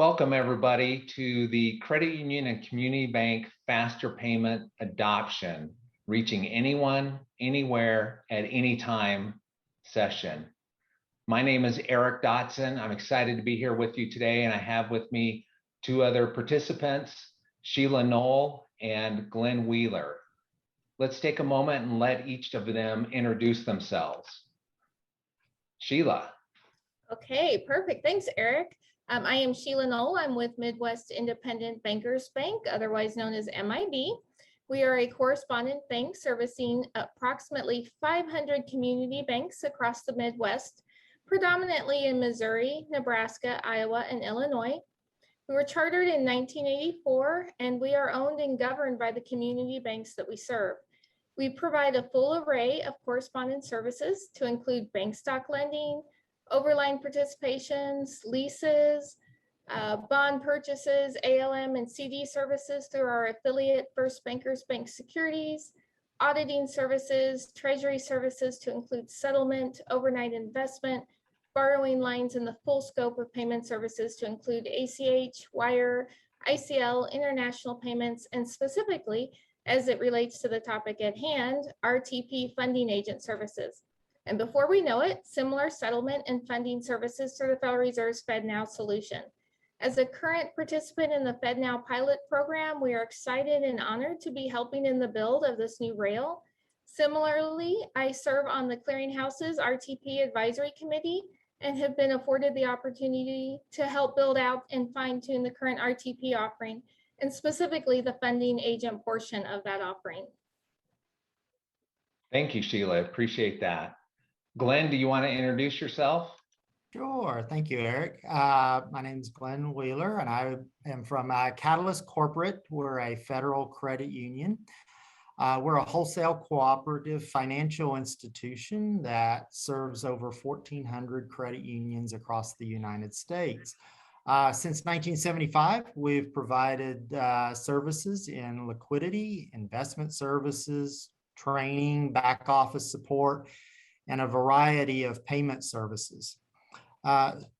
Welcome everybody to the Credit Union and Community Bank Faster Payment Adoption, Reaching Anyone, Anywhere, at Any Time session. My name is Eric Dotson. I'm excited to be here with you today, and I have with me two other participants, Sheila Knoll and Glenn Wheeler. Let's take a moment and let each of them introduce themselves. Sheila. Okay, perfect. Thanks, Eric. I am Sheila Knoll. I'm with Midwest Independent Bankers Bank, otherwise known as MIB. We are a correspondent bank servicing approximately 500 community banks across the Midwest, predominantly in Missouri, Nebraska, Iowa, and Illinois. We were chartered in 1984, and we are owned and governed by the community banks that we serve. We provide a full array of correspondent services to include bank stock lending, overline participations, leases, bond purchases, ALM and CD services through our affiliate First Bankers Bank Securities, auditing services, treasury services to include settlement, overnight investment, borrowing lines, and the full scope of payment services to include ACH, wire, ICL, international payments, and specifically, as it relates to the topic at hand, RTP funding agent services. And before we know it, similar settlement and funding services through the Federal Reserve's FedNow solution. As a current participant in the FedNow pilot program, we are excited and honored to be helping in the build of this new rail. Similarly, I serve on the Clearinghouse's RTP Advisory Committee and have been afforded the opportunity to help build out and fine-tune the current RTP offering, and specifically the funding agent portion of that offering. Thank you, Sheila. I appreciate that. Glenn, do you want to introduce yourself? Sure. Thank you, Eric. My name is Glenn Wheeler, and I am from Catalyst Corporate. We're a federal credit union. We're a wholesale cooperative financial institution that serves over 1,400 credit unions across the United States. Since 1975, we've provided services in liquidity, investment services, training, back office support, and a variety of payment services.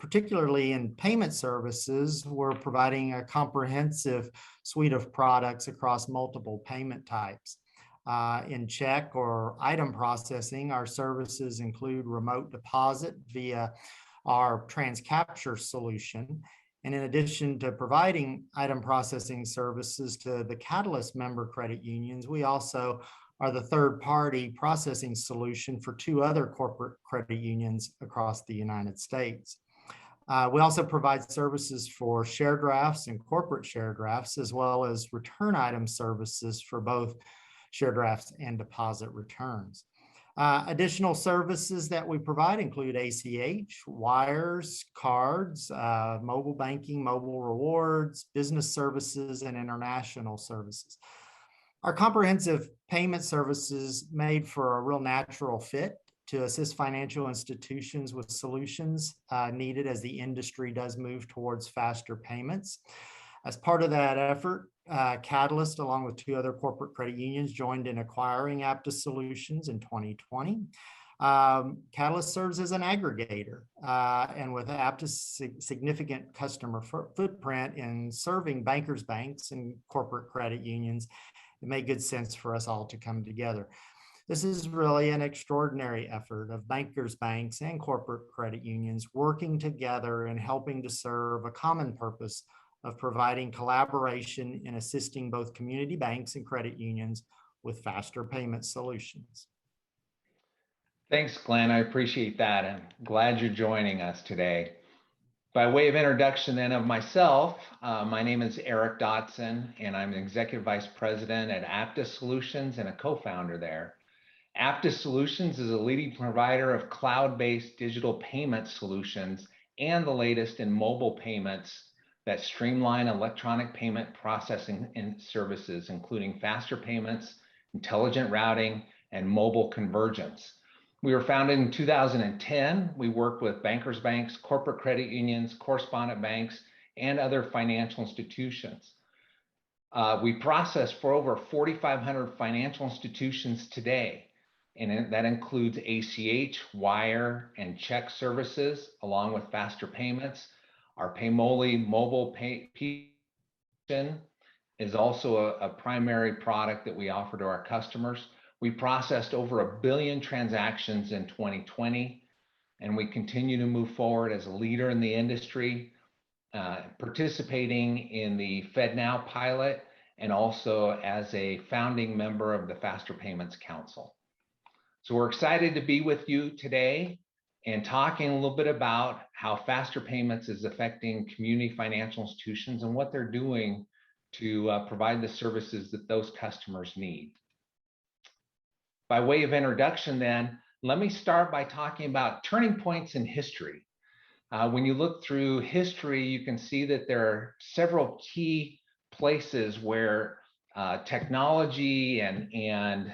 Particularly in payment services, we're providing a comprehensive suite of products across multiple payment types. In check or item processing, our services include remote deposit via our TransCapture solution. And in addition to providing item processing services to the Catalyst member credit unions, we also are the third-party processing solution for two other corporate credit unions across the United States. We also provide services for share drafts and corporate share drafts, as well as return item services for both share drafts and deposit returns. Additional services that we provide include ACH, wires, cards, mobile banking, mobile rewards, business services, and international services. Our comprehensive payment services made for a real natural fit to assist financial institutions with solutions needed as the industry does move towards faster payments. As part of that effort, Catalyst, along with two other corporate credit unions, joined in acquiring Apttus Solutions in 2020. Catalyst serves as an aggregator, and with Apttus' significant customer footprint in serving bankers banks and corporate credit unions, it made good sense for us all to come together. This is really an extraordinary effort of bankers banks and corporate credit unions working together and helping to serve a common purpose of providing collaboration in assisting both community banks and credit unions with faster payment solutions. Thanks, Glenn. I appreciate that. I'm glad you're joining us today. By way of introduction then of myself, my name is Eric Dotson, and I'm an Executive Vice President at Apttus Solutions and a co-founder there. Apttus Solutions is a leading provider of cloud-based digital payment solutions and the latest in mobile payments that streamline electronic payment processing and services, including faster payments, intelligent routing, and mobile convergence. We were founded in 2010. We work with bankers banks, corporate credit unions, correspondent banks, and other financial institutions. We process for over 4,500 financial institutions today, and that includes ACH, wire, and check services, along with faster payments. Our Paymoli mobile pay is also a primary product that we offer to our customers. We processed over 1 billion transactions in 2020, and we continue to move forward as a leader in the industry, participating in the FedNow pilot and also as a founding member of the Faster Payments Council. So we're excited to be with you today and talking a little bit about how Faster Payments is affecting community financial institutions and what they're doing to provide the services that those customers need. By way of introduction then, let me start by talking about turning points in history. When you look through history, you can see that there are several key places where technology and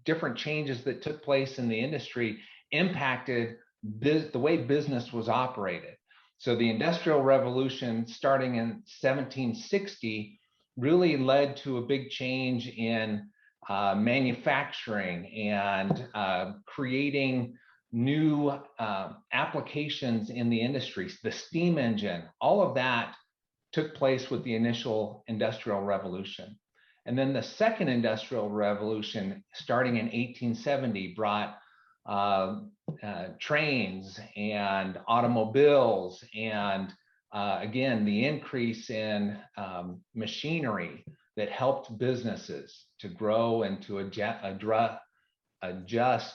different changes that took place in the industry impacted the way business was operated. So the Industrial Revolution starting in 1760 really led to a big change in manufacturing and creating new applications in the industry. The steam engine, all of that took place with the initial Industrial Revolution. And then the second Industrial Revolution, starting in 1870, brought trains and automobiles and again, the increase in machinery that helped businesses to grow and to adjust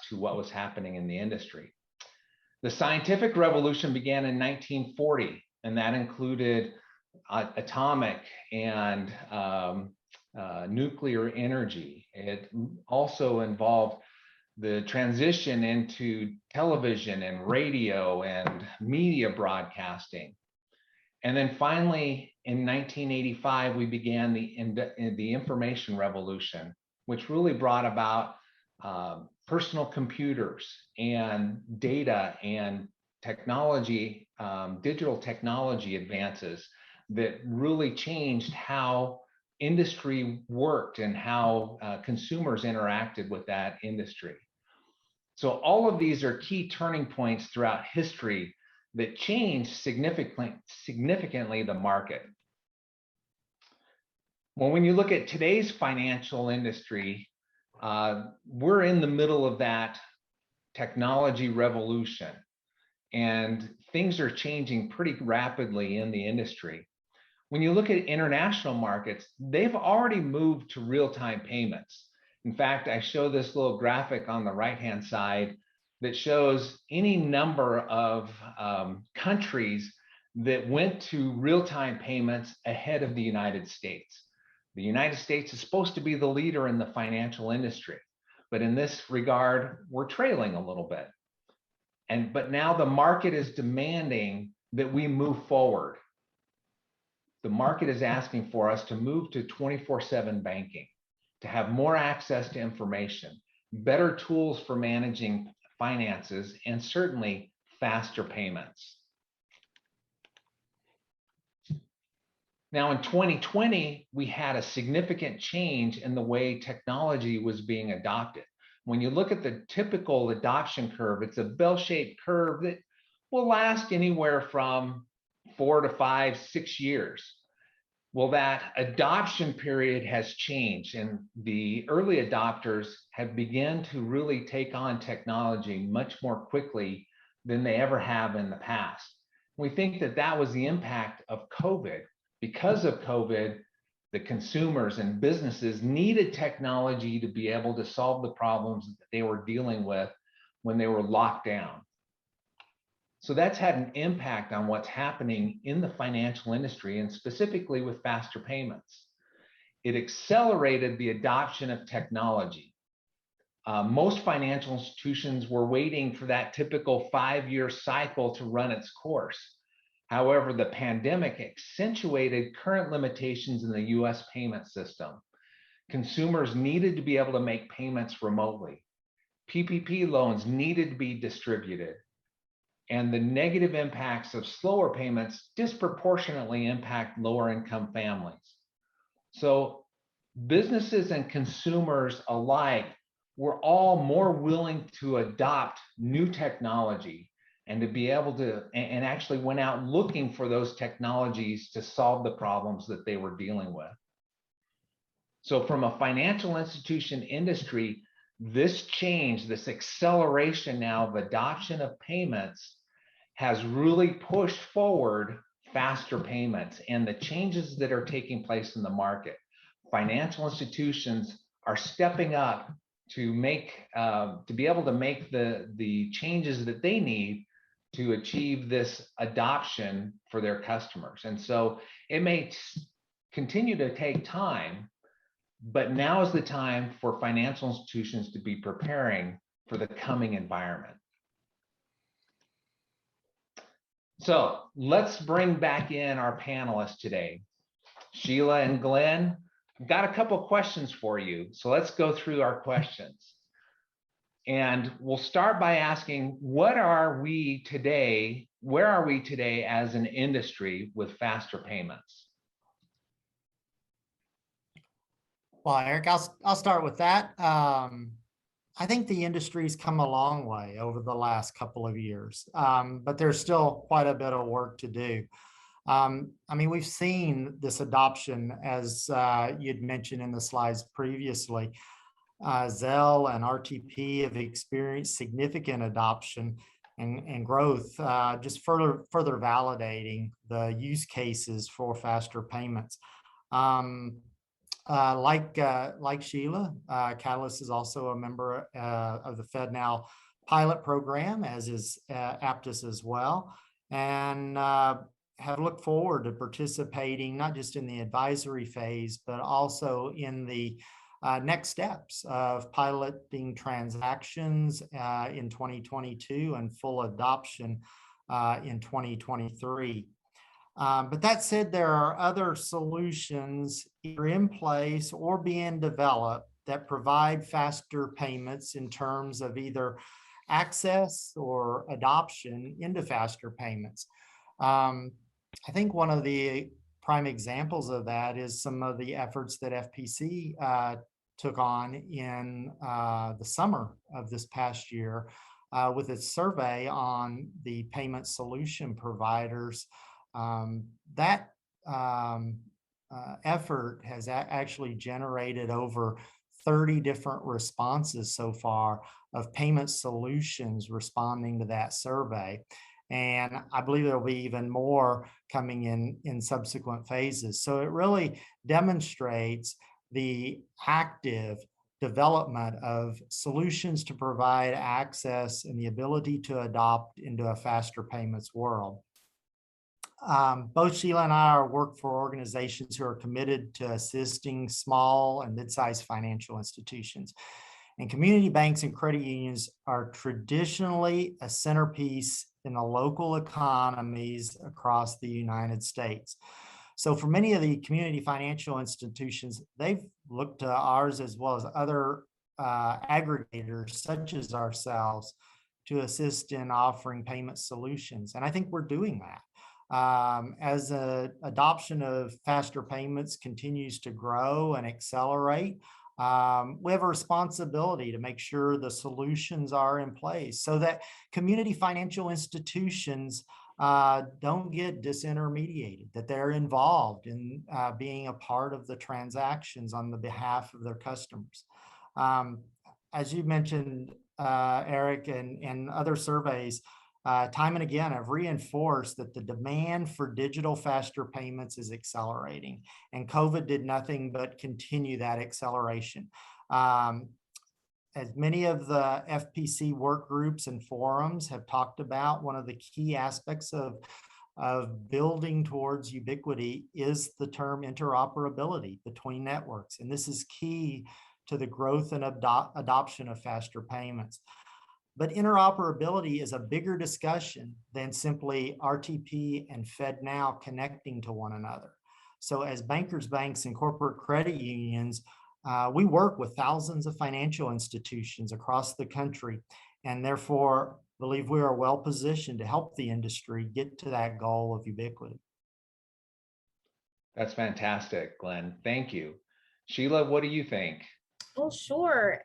to what was happening in the industry. The scientific revolution began in 1940, and that included atomic and nuclear energy. It also involved the transition into television and radio and media broadcasting. And then finally, in 1985, we began the information revolution, which really brought about personal computers and data and technology, digital technology advances that really changed how industry worked and how consumers interacted with that industry. So all of these are key turning points throughout history that changed significantly the market. Well, when you look at today's financial industry, we're in the middle of that technology revolution, and things are changing pretty rapidly in the industry. When you look at international markets, they've already moved to real-time payments. In fact, I show this little graphic on the right-hand side that shows any number of countries that went to real-time payments ahead of the United States. The United States is supposed to be the leader in the financial industry, but in this regard, we're trailing a little bit. But now the market is demanding that we move forward. The market is asking for us to move to 24/7 banking, to have more access to information, better tools for managing finances, and certainly faster payments. Now in 2020, we had a significant change in the way technology was being adopted. When you look at the typical adoption curve, it's a bell-shaped curve that will last anywhere from 4 to 5, 6 years. Well, that adoption period has changed, and the early adopters have begun to really take on technology much more quickly than they ever have in the past. We think that that was the impact of COVID. Because of COVID, the consumers and businesses needed technology to be able to solve the problems that they were dealing with when they were locked down. So that's had an impact on what's happening in the financial industry, and specifically with faster payments. It accelerated the adoption of technology. Most financial institutions were waiting for that typical 5-year cycle to run its course. However, the pandemic accentuated current limitations in the US payment system. Consumers needed to be able to make payments remotely. PPP loans needed to be distributed. And the negative impacts of slower payments disproportionately impact lower income families. So businesses and consumers alike were all more willing to adopt new technology and to be able to, and actually went out looking for those technologies to solve the problems that they were dealing with. So from a financial institution industry, this change, this acceleration now of adoption of payments has really pushed forward faster payments and the changes that are taking place in the market. Financial institutions are stepping up to be able to make the changes that they need to achieve this adoption for their customers. And so it may continue to take time, but now is the time for financial institutions to be preparing for the coming environment. So let's bring back in our panelists today. Sheila and Glenn, I've got a couple questions for you. So let's go through our questions. And we'll start by asking, where are we today as an industry with faster payments? Well, Eric, I'll start with that. I think the industry's come a long way over the last couple of years, but there's still quite a bit of work to do. I mean, we've seen this adoption, as you'd mentioned in the slides previously. Zelle and RTP have experienced significant adoption and growth, just further validating the use cases for faster payments. Like Sheila, Catalyst is also a member of the FedNow pilot program, as is Apttus as well, and have looked forward to participating not just in the advisory phase, but also in the next steps of piloting transactions in 2022 and full adoption in 2023. But that said, there are other solutions either in place or being developed that provide faster payments in terms of either access or adoption into faster payments. I think one of the prime examples of that is some of the efforts that FPC took on in the summer of this past year with its survey on the payment solution providers. That effort has actually generated over 30 different responses so far of payment solutions responding to that survey. And I believe there'll be even more coming in subsequent phases. So it really demonstrates the active development of solutions to provide access and the ability to adopt into a faster payments world. Both Sheila and I work for organizations who are committed to assisting small and mid-sized financial institutions. And community banks and credit unions are traditionally a centerpiece in the local economies across the United States. So for many of the community financial institutions, they've looked to ours as well as other aggregators such as ourselves to assist in offering payment solutions. And I think we're doing that. As adoption of faster payments continues to grow and accelerate, we have a responsibility to make sure the solutions are in place so that community financial institutions don't get disintermediated, that they're involved in being a part of the transactions on the behalf of their customers. As you mentioned, Eric, and other surveys, time and again have reinforced that the demand for digital faster payments is accelerating, and COVID did nothing but continue that acceleration. As many of the FPC work groups and forums have talked about, one of the key aspects of building towards ubiquity is the term interoperability between networks. And this is key to the growth and adoption of faster payments. But interoperability is a bigger discussion than simply RTP and FedNow connecting to one another. So as bankers, banks, and corporate credit unions, we work with thousands of financial institutions across the country, and therefore believe we are well positioned to help the industry get to that goal of ubiquity. That's fantastic, Glenn. Thank you. Sheila, what do you think? Oh, sure.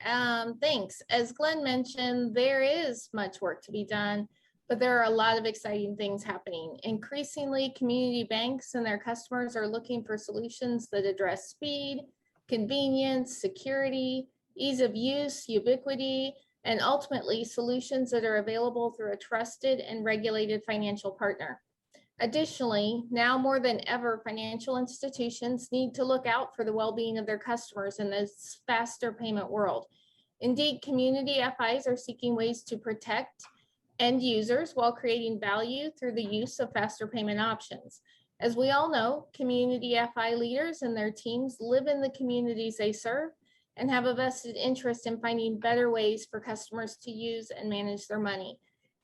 Thanks. As Glenn mentioned, there is much work to be done, but there are a lot of exciting things happening. Increasingly, community banks and their customers are looking for solutions that address speed, convenience, security, ease of use, ubiquity, and ultimately solutions that are available through a trusted and regulated financial partner. Additionally, now more than ever, financial institutions need to look out for the well-being of their customers in this faster payment world. Indeed, community FIs are seeking ways to protect end users while creating value through the use of faster payment options. As we all know, community FI leaders and their teams live in the communities they serve and have a vested interest in finding better ways for customers to use and manage their money.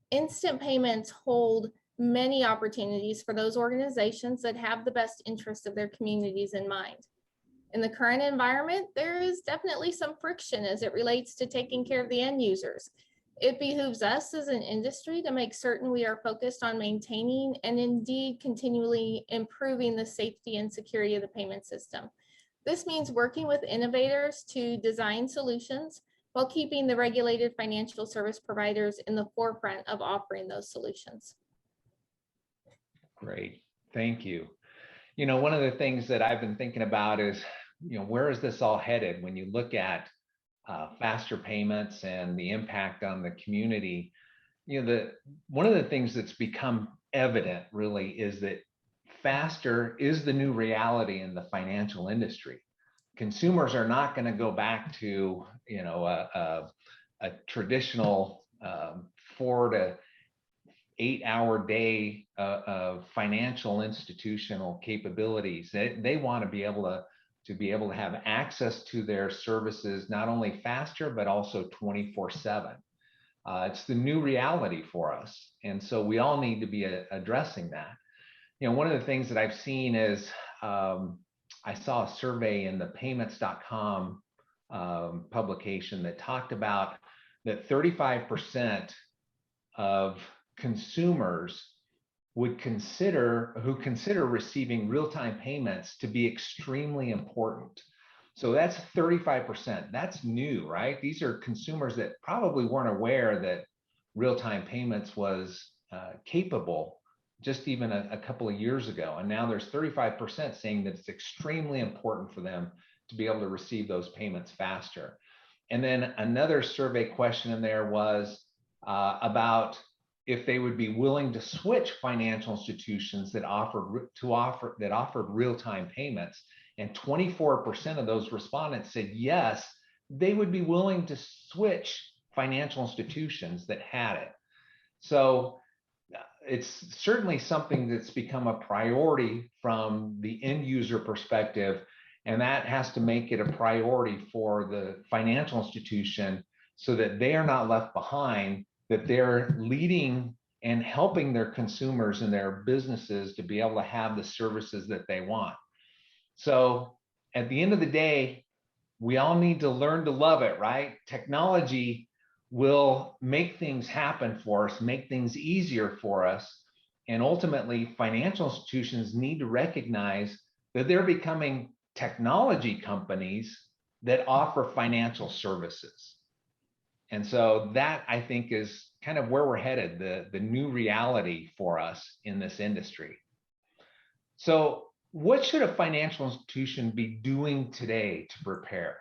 Instant payments hold many opportunities for those organizations that have the best interests of their communities in mind. In the current environment, there is definitely some friction as it relates to taking care of the end users. It behooves us as an industry to make certain we are focused on maintaining and indeed continually improving the safety and security of the payment system. This means working with innovators to design solutions while keeping the regulated financial service providers in the forefront of offering those solutions. Great, thank you. You know, one of the things that I've been thinking about is, you know, where is this all headed when you look at faster payments and the impact on the community? You know, one of the things that's become evident really is that faster is the new reality in the financial industry. Consumers are not going to go back to, you know, a traditional 4 to 8 hour day of financial institutional capabilities. They want to be able to have access to their services not only faster but also 24/7. It's the new reality for us, and so we all need to be addressing that. You know, one of the things that I've seen is I saw a survey in the payments.com publication that talked about that 35% of consumers who consider receiving real-time payments to be extremely important. So that's 35%. That's new, right? These are consumers that probably weren't aware that real-time payments was capable just even a couple of years ago. And now there's 35% saying that it's extremely important for them to be able to receive those payments faster. And then another survey question in there was about if they would be willing to switch financial institutions that offered real-time payments. And 24% of those respondents said yes, they would be willing to switch financial institutions that had it. So it's certainly something that's become a priority from the end user perspective, and that has to make it a priority for the financial institution so that they are not left behind, that they're leading and helping their consumers and their businesses to be able to have the services that they want. So at the end of the day, we all need to learn to love it, right? Technology will make things happen for us, make things easier for us. And ultimately, financial institutions need to recognize that they're becoming technology companies that offer financial services. And so that, I think, is kind of where we're headed, the new reality for us in this industry. So what should a financial institution be doing today to prepare?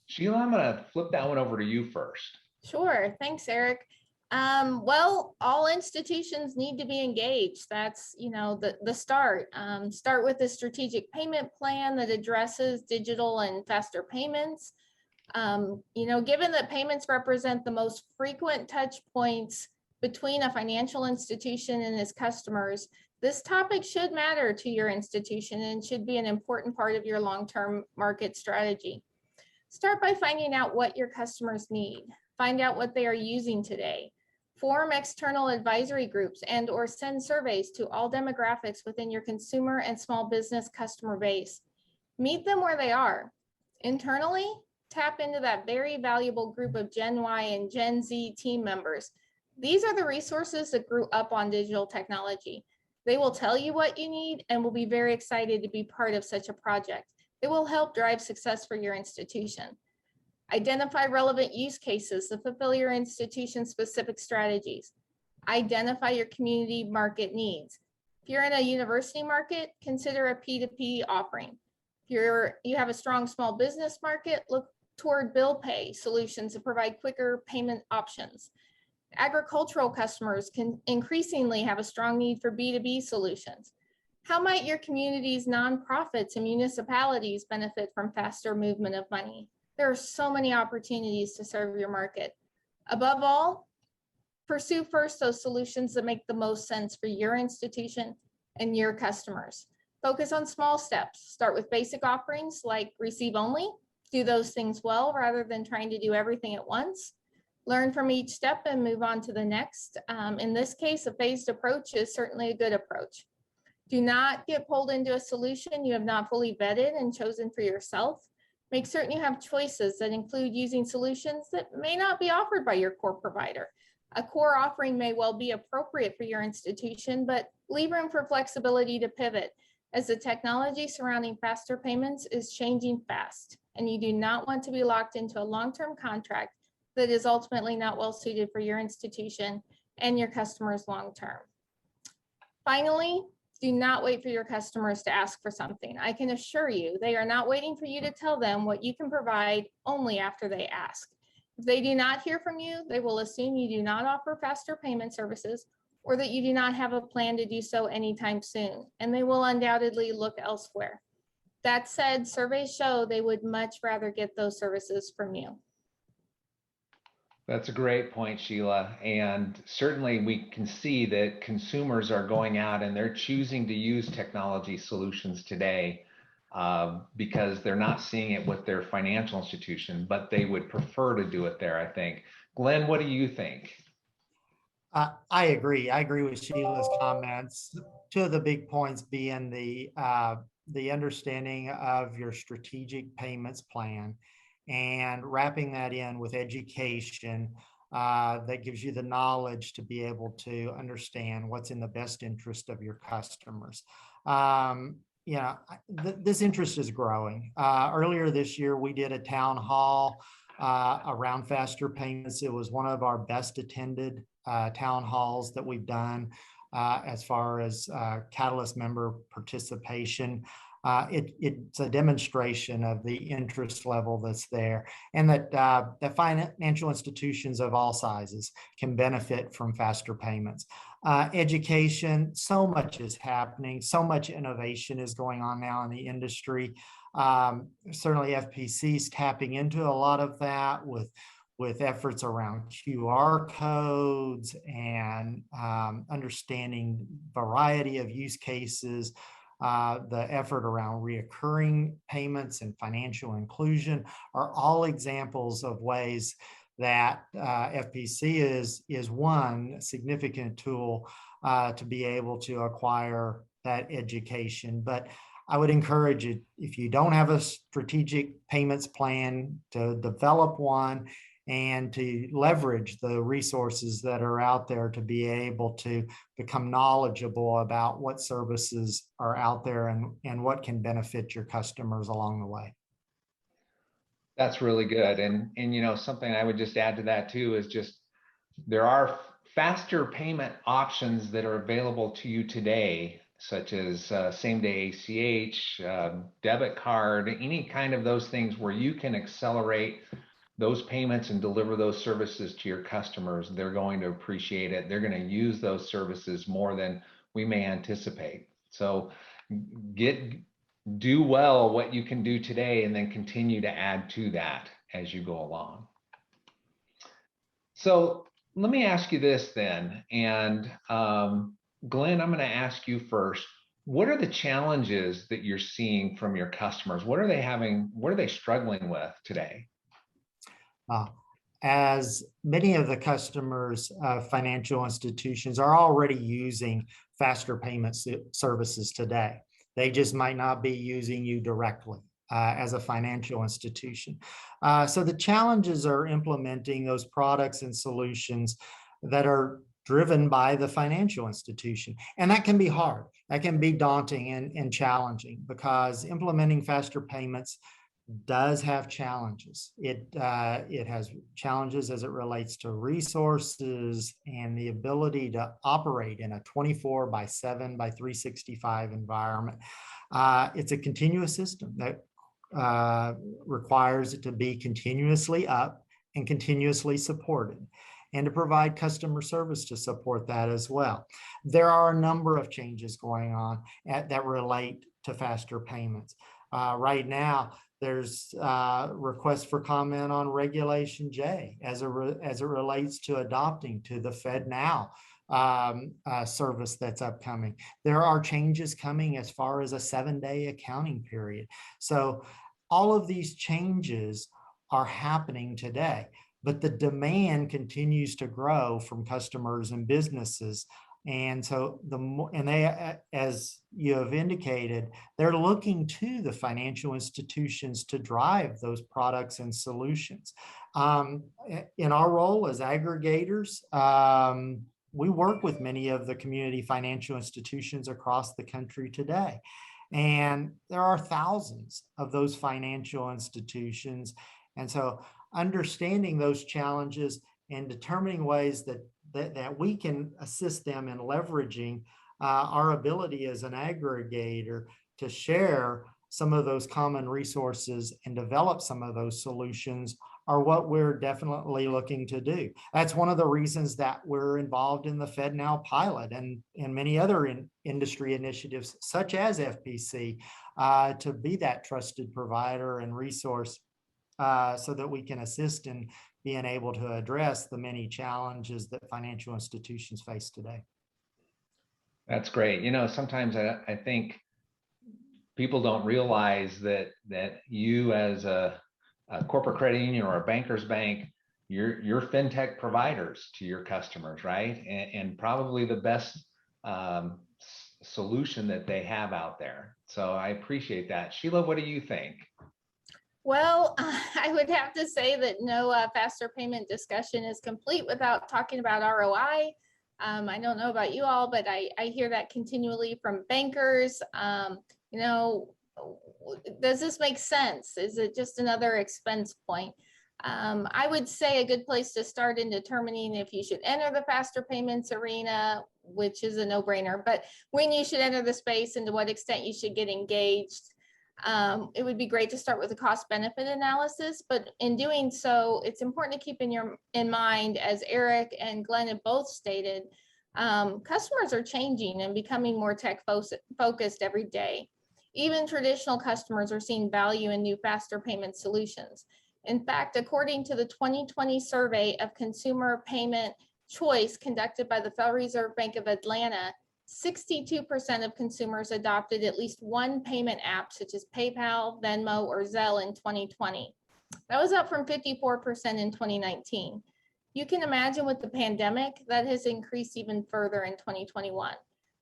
Sheila, I'm going to flip that one over to you first. Sure. Thanks, Eric. Well, all institutions need to be engaged. That's, you know, the start. Start with a strategic payment plan that addresses digital and faster payments. You know, given that payments represent the most frequent touch points between a financial institution and its customers, this topic should matter to your institution and should be an important part of your long-term market strategy. Start by finding out what your customers need. Find out what they are using today. Form external advisory groups and or send surveys to all demographics within your consumer and small business customer base. Meet them where they are. Internally, tap into that very valuable group of Gen Y and Gen Z team members. These are the resources that grew up on digital technology. They will tell you what you need and will be very excited to be part of such a project. It will help drive success for your institution. Identify relevant use cases to fulfill your institution's specific strategies. Identify your community market needs. If you're in a university market, consider a P2P offering. If you have a strong small business market, look toward bill pay solutions to provide quicker payment options. Agricultural customers can increasingly have a strong need for B2B solutions. How might your community's nonprofits and municipalities benefit from faster movement of money? There are so many opportunities to serve your market. Above all, pursue first those solutions that make the most sense for your institution and your customers. Focus on small steps. Start with basic offerings like receive only. Do those things well rather than trying to do everything at once. Learn from each step and move on to the next. In this case, a phased approach is certainly a good approach. Do not get pulled into a solution you have not fully vetted and chosen for yourself. Make certain you have choices that include using solutions that may not be offered by your core provider. A core offering may well be appropriate for your institution, but leave room for flexibility to pivot as the technology surrounding faster payments is changing fast, and you do not want to be locked into a long-term contract that is ultimately not well suited for your institution and your customers long-term. Finally, do not wait for your customers to ask for something. I can assure you, they are not waiting for you to tell them what you can provide only after they ask. If they do not hear from you, they will assume you do not offer faster payment services or that you do not have a plan to do so anytime soon, and they will undoubtedly look elsewhere. That said, surveys show they would much rather get those services from you. That's a great point, Sheila. And certainly we can see that consumers are going out and they're choosing to use technology solutions today because they're not seeing it with their financial institution, but they would prefer to do it there, I think. Glenn, what do you think? I agree. I agree with Sheila's comments. Two of the big points being the understanding of your strategic payments plan and wrapping that in with education that gives you the knowledge to be able to understand what's in the best interest of your customers. This interest is growing. Earlier this year, we did a town hall around faster payments. It was one of our best attended town halls that we've done as far as Catalyst member participation. It's a demonstration of the interest level that's there, and that financial institutions of all sizes can benefit from faster payments. Education, so much is happening, so much innovation is going on now in the industry. Certainly FPC is tapping into a lot of that with efforts around QR codes and understanding variety of use cases. The effort around reoccurring payments and financial inclusion are all examples of ways that FPC is one significant tool to be able to acquire that education. But I would encourage you, if you don't have a strategic payments plan, to develop one and to leverage the resources that are out there to be able to become knowledgeable about what services are out there and what can benefit your customers along the way. That's really good. And something I would just add to that too is just there are faster payment options that are available to you today, such as same-day ACH, debit card, any kind of those things where you can accelerate those payments and deliver those services to your customers. They're going to appreciate it. They're going to use those services more than we may anticipate. So do well what you can do today and then continue to add to that as you go along. So let me ask you this then. And Glenn, I'm going to ask you first. What are the challenges that you're seeing from your customers? What are they having? What are they struggling with today? As many of the customers of financial institutions are already using faster payment services today. They just might not be using you directly as a financial institution. So the challenges are implementing those products and solutions that are driven by the financial institution. And that can be hard. That can be daunting and challenging, because implementing faster payments does have challenges. It has challenges as it relates to resources and the ability to operate in a 24/7 by 365 environment. It's a continuous system that requires it to be continuously up and continuously supported, and to provide customer service to support that as well. There are a number of changes going on that relate to faster payments. Right now, there's requests for comment on Regulation J as it relates to adopting to the FedNow service that's upcoming. There are changes coming as far as a 7-day accounting period. So all of these changes are happening today, but the demand continues to grow from customers and businesses. And so they, as you have indicated, they're looking to the financial institutions to drive those products and solutions. In our role as aggregators, we work with many of the community financial institutions across the country today. And there are thousands of those financial institutions. And so understanding those challenges and determining ways that we can assist them in leveraging our ability as an aggregator to share some of those common resources and develop some of those solutions are what we're definitely looking to do. That's one of the reasons that we're involved in the FedNow pilot and many other industry initiatives such as FPC to be that trusted provider and resource so that we can assist in being able to address the many challenges that financial institutions face today. That's great. You know, sometimes I think people don't realize that you as a corporate credit union or a banker's bank, you're fintech providers to your customers, right? And probably the best solution that they have out there. So I appreciate that. Sheila, what do you think? Well, I would have to say that no faster payment discussion is complete without talking about ROI. I don't know about you all, but I hear that continually from bankers. You know, does this make sense? Is it just another expense point? I would say a good place to start in determining if you should enter the faster payments arena, which is a no-brainer, but when you should enter the space and to what extent you should get engaged. It would be great to start with a cost benefit analysis, but in doing so, it's important to keep in mind, as Eric and Glenn have both stated, customers are changing and becoming more tech focused every day. Even traditional customers are seeing value in new faster payment solutions. In fact, according to the 2020 survey of consumer payment choice conducted by the Federal Reserve Bank of Atlanta, 62% of consumers adopted at least one payment app, such as PayPal, Venmo, or Zelle in 2020. That was up from 54% in 2019. You can imagine with the pandemic, that has increased even further in 2021.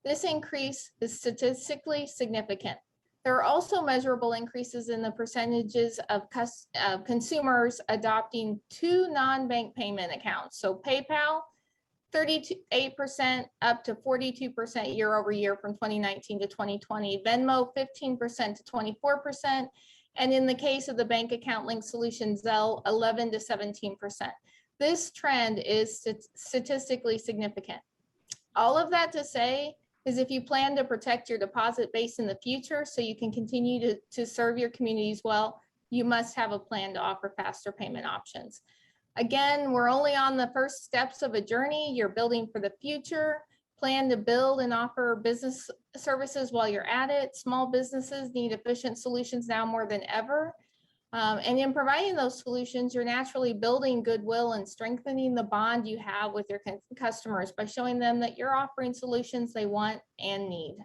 This increase is statistically significant. There are also measurable increases in the percentages of consumers adopting two non-bank payment accounts. So PayPal, 38% up to 42% year over year from 2019 to 2020, Venmo 15% to 24%, and in the case of the bank account link solution Zelle, 11 to 17%. This trend is statistically significant. All of that to say is if you plan to protect your deposit base in the future so you can continue to serve your communities well, you must have a plan to offer faster payment options. Again, we're only on the first steps of a journey. You're building for the future. Plan to build and offer business services while you're at it. Small businesses need efficient solutions now more than ever. And in providing those solutions, you're naturally building goodwill and strengthening the bond you have with your customers by showing them that you're offering solutions they want and need.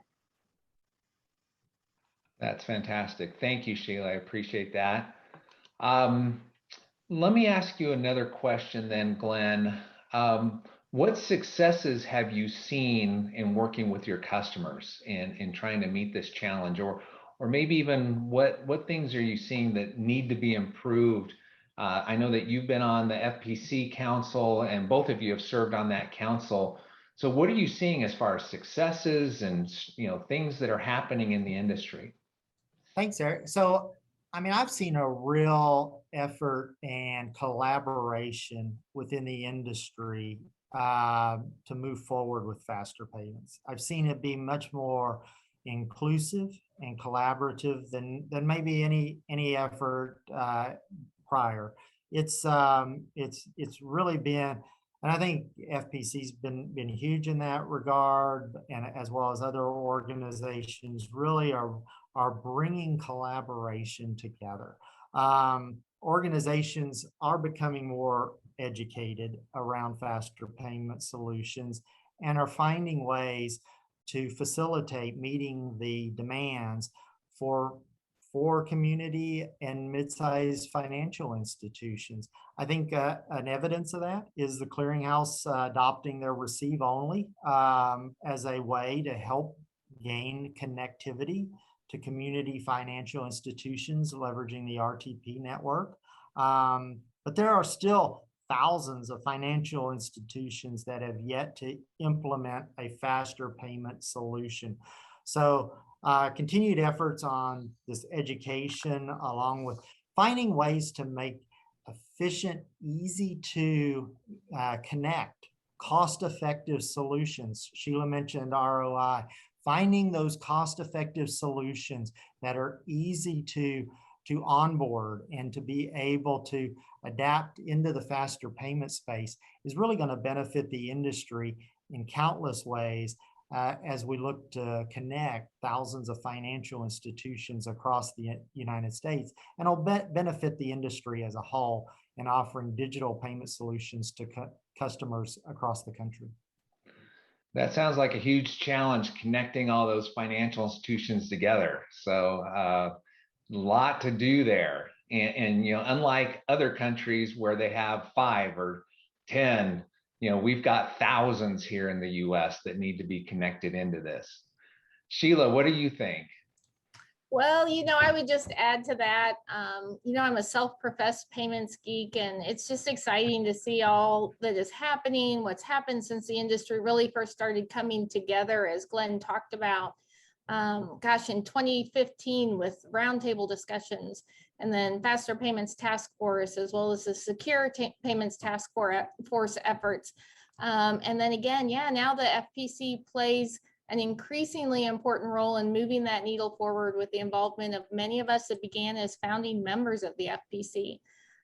That's fantastic. Thank you, Sheila. I appreciate that. Let me ask you another question then, Glenn. What successes have you seen in working with your customers in trying to meet this challenge? Or maybe even what things are you seeing that need to be improved? I know that you've been on the FPC Council and both of you have served on that council. So what are you seeing as far as successes and things that are happening in the industry? Thanks, Eric. So I mean, I've seen a real effort and collaboration within the industry to move forward with faster payments. I've seen it be much more inclusive and collaborative than maybe any effort prior. It's really been, and I think FPC's been huge in that regard, and as well as other organizations really are bringing collaboration together. Organizations are becoming more educated around faster payment solutions and are finding ways to facilitate meeting the demands for community and mid-sized financial institutions. I think an evidence of that is the Clearinghouse adopting their receive only as a way to help gain connectivity to community financial institutions leveraging the RTP network. But there are still thousands of financial institutions that have yet to implement a faster payment solution. So continued efforts on this education, along with finding ways to make efficient, easy to connect, cost-effective solutions. Sheila mentioned ROI. Finding those cost-effective solutions that are easy to onboard and to be able to adapt into the faster payment space is really going to benefit the industry in countless ways as we look to connect thousands of financial institutions across the United States, and it'll benefit the industry as a whole in offering digital payment solutions to customers across the country. That sounds like a huge challenge, connecting all those financial institutions together. So a lot to do there. And you know, unlike other countries where they have 5 or 10, you know, we've got thousands here in the US that need to be connected into this. Sheila, what do you think? Well, you know, I would just add to that, you know, I'm a self-professed payments geek, and it's just exciting to see all that is happening, what's happened since the industry really first started coming together, as Glenn talked about, gosh, in 2015 with roundtable discussions, and then Faster Payments Task Force, as well as the Secure Payments Task Force efforts. And then again, yeah, now the FPC plays an increasingly important role in moving that needle forward with the involvement of many of us that began as founding members of the FPC.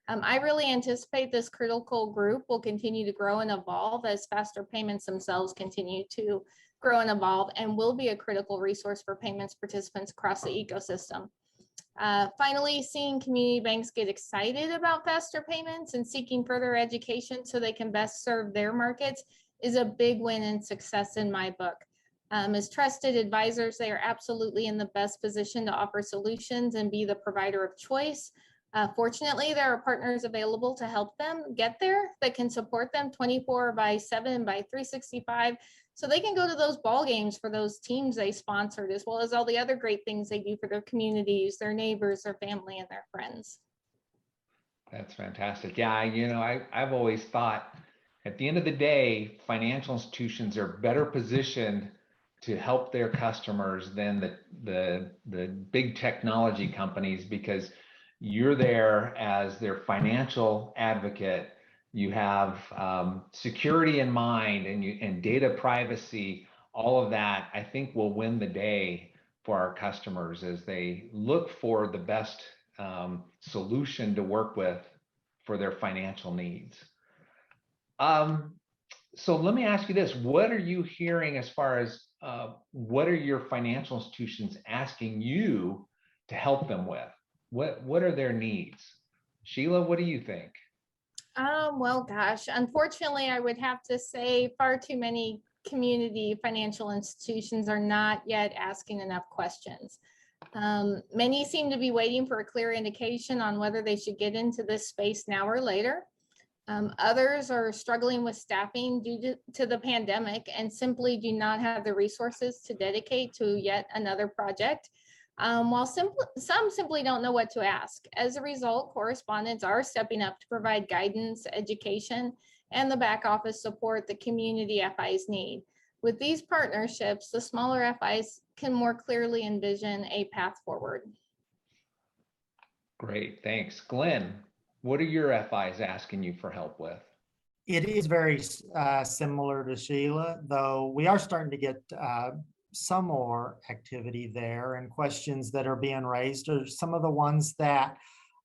I really anticipate this critical group will continue to grow and evolve as faster payments themselves continue to grow and evolve, and will be a critical resource for payments participants across the ecosystem. Finally, seeing community banks get excited about faster payments and seeking further education so they can best serve their markets is a big win and success in my book. As trusted advisors, they are absolutely in the best position to offer solutions and be the provider of choice. Fortunately, there are partners available to help them get there that can support them 24/7 by 365, so they can go to those ball games for those teams they sponsored, as well as all the other great things they do for their communities, their neighbors, their family, and their friends. That's fantastic. Yeah, you know, I've always thought at the end of the day, financial institutions are better positioned to help their customers than the big technology companies, because you're there as their financial advocate. You have security in mind, and data privacy. All of that, I think, will win the day for our customers as they look for the best solution to work with for their financial needs. So let me ask you this: what are you hearing as far as what are your financial institutions asking you to help them with? What are their needs? Sheila, what do you think? Well, gosh, unfortunately, I would have to say far too many community financial institutions are not yet asking enough questions. Many seem to be waiting for a clear indication on whether they should get into this space now or later. Others are struggling with staffing due to the pandemic and simply do not have the resources to dedicate to yet another project, while some simply don't know what to ask. As a result, correspondents are stepping up to provide guidance, education, and the back office support the community FIs need. With these partnerships, the smaller FIs can more clearly envision a path forward. Great, thanks. Glenn, what are your FIs asking you for help with? It is very similar to Sheila, though we are starting to get some more activity there, and questions that are being raised are some of the ones that,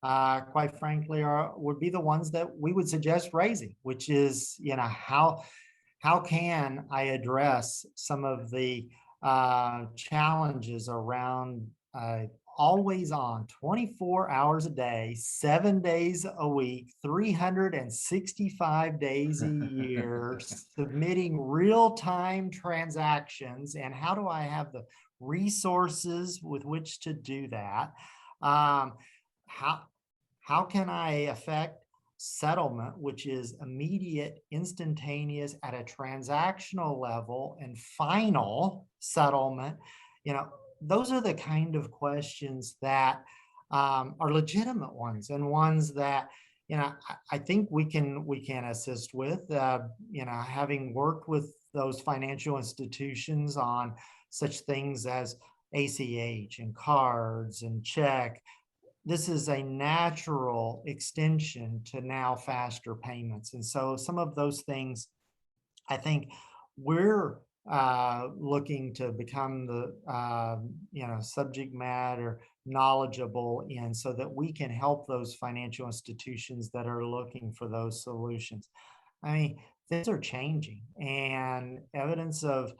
quite frankly, would be the ones that we would suggest raising, which is, how can I address some of the challenges around always on 24 hours a day, 7 days a week, 365 days a year, submitting real-time transactions. And how do I have the resources with which to do that? How can I affect settlement, which is immediate, instantaneous at a transactional level, and final settlement? Those are the kind of questions that are legitimate ones, and ones that I think we can assist with. Having worked with those financial institutions on such things as ACH and cards and check, this is a natural extension to now faster payments. And so some of those things, I think we're looking to become the subject matter knowledgeable in, so that we can help those financial institutions that are looking for those solutions. I mean, things are changing, and evidence of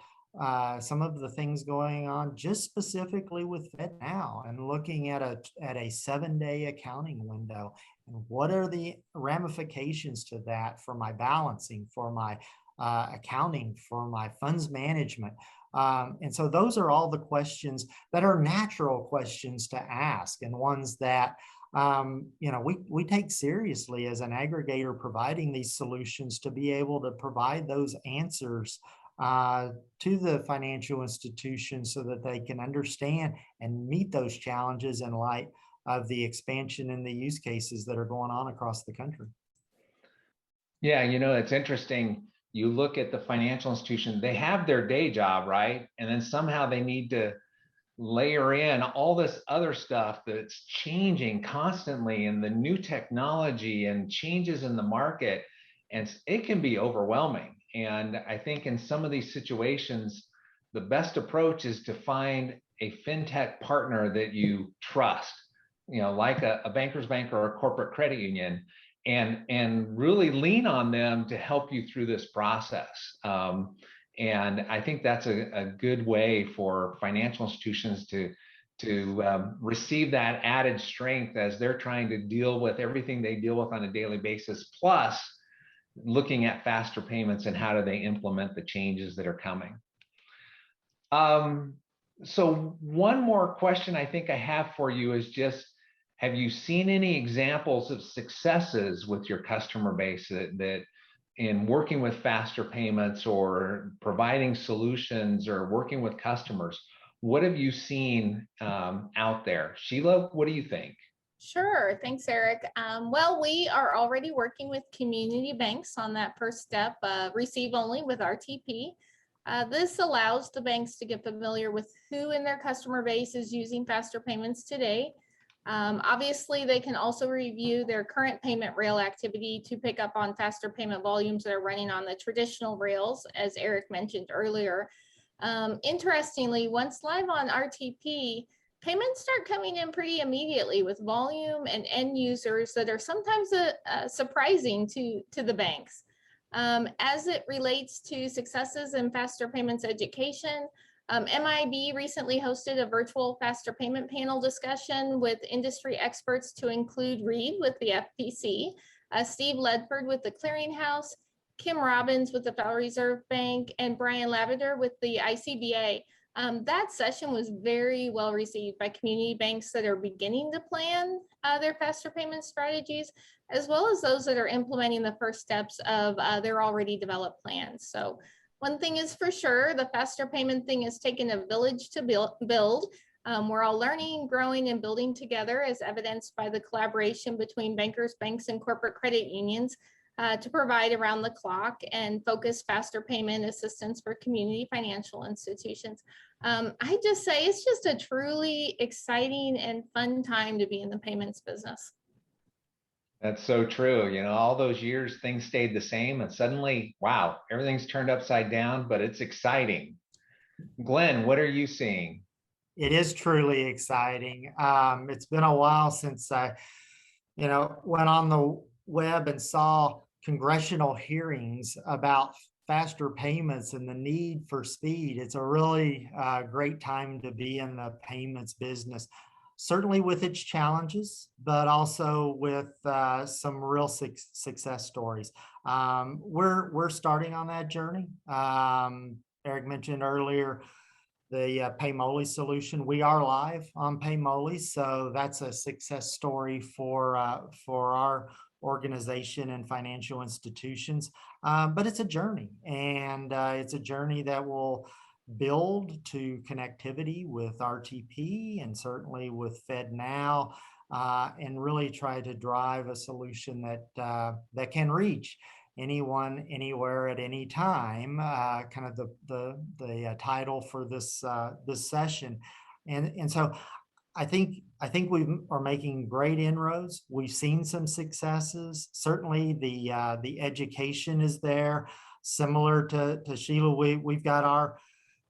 some of the things going on just specifically with FedNow, and looking at a 7-day accounting window, and what are the ramifications to that for my balancing, for my accounting, for my funds management. And so those are all the questions that are natural questions to ask, and ones that we take seriously as an aggregator providing these solutions, to be able to provide those answers to the financial institutions, so that they can understand and meet those challenges in light of the expansion in the use cases that are going on across the country. Yeah, it's interesting. You look at the financial institution, they have their day job, right? And then somehow they need to layer in all this other stuff that's changing constantly, and the new technology and changes in the market. And it can be overwhelming. And I think in some of these situations, the best approach is to find a fintech partner that you trust, like a banker's bank or a corporate credit union, and really lean on them to help you through this process. And I think that's a good way for financial institutions to receive that added strength as they're trying to deal with everything they deal with on a daily basis, plus looking at faster payments and how do they implement the changes that are coming. So one more question I think I have for you is just, have you seen any examples of successes with your customer base that in working with faster payments, or providing solutions, or working with customers? What have you seen out there? Sheila, what do you think? Sure. Thanks, Eric. Well, we are already working with community banks on that first step, receive only with RTP. This allows the banks to get familiar with who in their customer base is using faster payments today. Obviously, they can also review their current payment rail activity to pick up on faster payment volumes that are running on the traditional rails, as Eric mentioned earlier. Interestingly, once live on RTP, payments start coming in pretty immediately with volume and end users that are sometimes surprising to the banks. As it relates to successes in faster payments education, MIB recently hosted a virtual faster payment panel discussion with industry experts to include Reed with the FPC, Steve Ledford with the Clearinghouse, Kim Robbins with the Federal Reserve Bank, and Brian Lavender with the ICBA. That session was very well received by community banks that are beginning to plan their faster payment strategies, as well as those that are implementing the first steps of their already developed plans. So one thing is for sure, the faster payment thing has taken a village to build. We're all learning, growing, and building together, as evidenced by the collaboration between bankers, banks, and corporate credit unions. to provide around the clock and focus faster payment assistance for community financial institutions. I just say it's just a truly exciting and fun time to be in the payments business. That's so true. You know, all those years things stayed the same and suddenly, wow, everything's turned upside down, but it's exciting. Glenn, what are you seeing? It is truly exciting. It's been a while since I, went on the web and saw congressional hearings about faster payments and the need for speed. It's a really great time to be in the payments business, certainly with its challenges, but also with some real success stories. We're starting on that journey. Eric mentioned earlier the Paymoly solution. We are live on Paymoly, so that's a success story for our organization and financial institutions. But it's a journey, and it's a journey that will build to connectivity with RTP and certainly with FedNow, and really try to drive a solution that can reach anyone, anywhere, at any time. Kind of the title for this session, and so I think we are making great inroads. We've seen some successes. Certainly, the education is there. Similar to Sheila, we've got our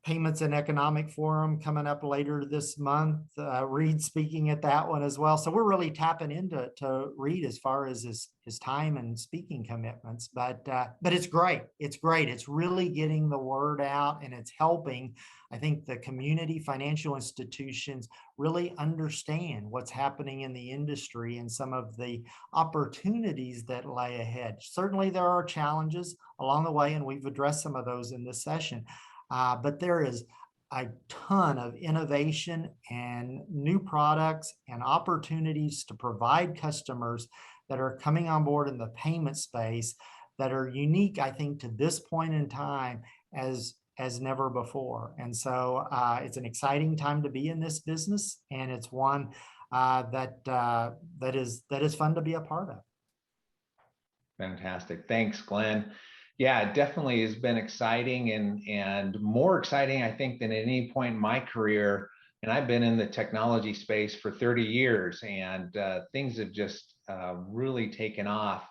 Payments and Economic Forum coming up later this month. Reed speaking at that one as well. So we're really tapping into Reed as far as his time and speaking commitments. But it's great. It's great. It's really getting the word out, and it's helping, I think, the community financial institutions really understand what's happening in the industry and some of the opportunities that lay ahead. Certainly, there are challenges along the way, and we've addressed some of those in this session. But there is a ton of innovation and new products and opportunities to provide customers that are coming on board in the payment space that are unique, I think, to this point in time as never before. And so it's an exciting time to be in this business, and it's one that is fun to be a part of. Fantastic. Thanks, Glenn. Yeah, it definitely has been exciting and more exciting, I think, than at any point in my career. And I've been in the technology space for 30 years, and things have just really taken off.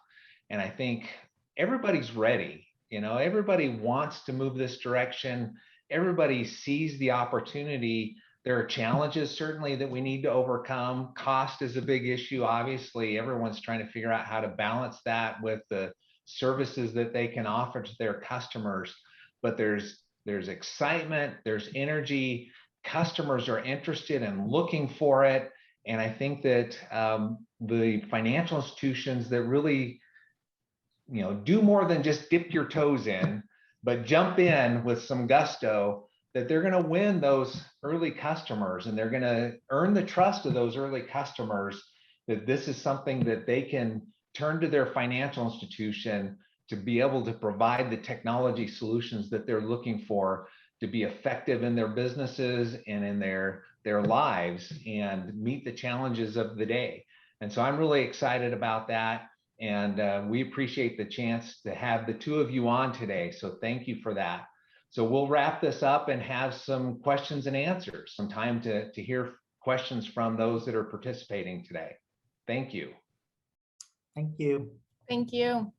And I think everybody's ready. You know, everybody wants to move this direction. Everybody sees the opportunity. There are challenges certainly that we need to overcome. Cost is a big issue. Obviously, everyone's trying to figure out how to balance that with the services that they can offer to their customers. But there's excitement, there's energy. Customers are interested in looking for it. And I think that the financial institutions that really, do more than just dip your toes in, but jump in with some gusto, that they're going to win those early customers, and they're going to earn the trust of those early customers, that this is something that they can turn to their financial institution to be able to provide the technology solutions that they're looking for to be effective in their businesses and in their lives and meet the challenges of the day. And so I'm really excited about that. And we appreciate the chance to have the two of you on today. So thank you for that. So we'll wrap this up and have some questions and answers, some time to hear questions from those that are participating today. Thank you. Thank you. Thank you.